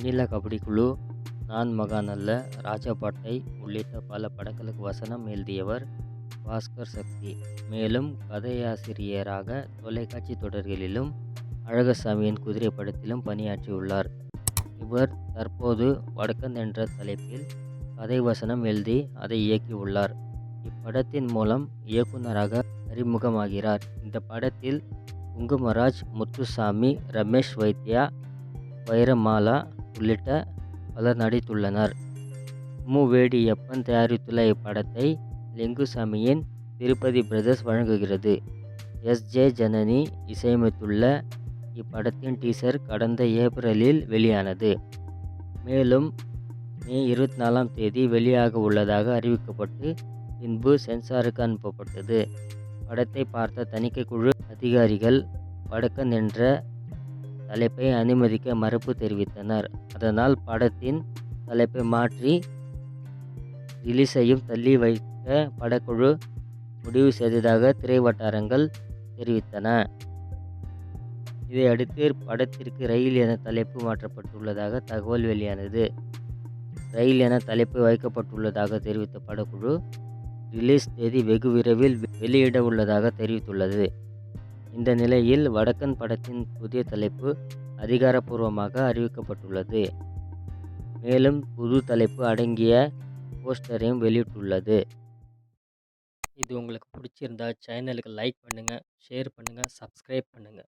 வெண்ணிலா கபடி குழு, நான் மகான் அல்ல, ராஜபாட்டை உள்ளிட்ட பல படங்களுக்கு வசனம் எழுதியவர் பாஸ்கர் சக்தி. மேலும் கதையாசிரியராக தொலைக்காட்சி தொடர்களிலும் அழகசாமியின் குதிரை படத்திலும் பணியாற்றியுள்ளார். இவர் தற்போது வடக்கன் என்ற தலைப்பில் கதை வசனம் எழுதி அதை இயக்கியுள்ளார். இப்படத்தின் மூலம் இயக்குனராக அறிமுகமாகிறார். இந்த படத்தில் குங்குமராஜ், முத்துசாமி, ரமேஷ் வைத்யா, வைரமாலா உள்ளிட்ட பலர் நடித்துள்ளனர். மு. வேடியப்பன் தயாரித்துள்ள இப்படத்தை லிங்குசாமியின் திருப்பதி பிரதர்ஸ் வழங்குகிறது. எஸ். ஜே. ஜனனி இசையமைத்துள்ள இப்படத்தின் டீசர் கடந்த ஏப்ரலில் வெளியானது. மேலும் மே 24ஆம் தேதி வெளியாக உள்ளதாக அறிவிக்கப்பட்டு பின்பு சென்சாருக்கு அனுப்பப்பட்டது. படத்தை பார்த்த தணிக்கை குழு அதிகாரிகள் வடக்கன் என்ற தலைப்பை அனுமதிக்க மறுப்பு தெரிவித்தனர். அதனால் படத்தின் தலைப்பை மாற்றி ரிலீஸையும் தள்ளி வைக்க படக்குழு முடிவு செய்ததாக திரை வட்டாரங்கள் தெரிவித்தன. இதையடுத்து படத்திற்கு ரயில் என தலைப்பு மாற்றப்பட்டுள்ளதாக தகவல் வெளியானது. ரயில் என தலைப்பு வைக்கப்பட்டுள்ளதாக தெரிவித்த படக்குழு ரிலீஸ் தேதி வெகு விரைவில் வெளியிட உள்ளதாக தெரிவித்துள்ளது. இந்த நிலையில் வடக்கன் படத்தின் புதிய தலைப்பு அதிகாரப்பூர்வமாக அறிவிக்கப்பட்டுள்ளது. மேலும் புது தலைப்பு அடங்கிய போஸ்டரையும் வெளியிட்டுள்ளது. இது உங்களுக்கு பிடிச்சிருந்தா சேனலுக்கு லைக் பண்ணுங்க, ஷேர் பண்ணுங்க, சப்ஸ்கிரைப் பண்ணுங்க.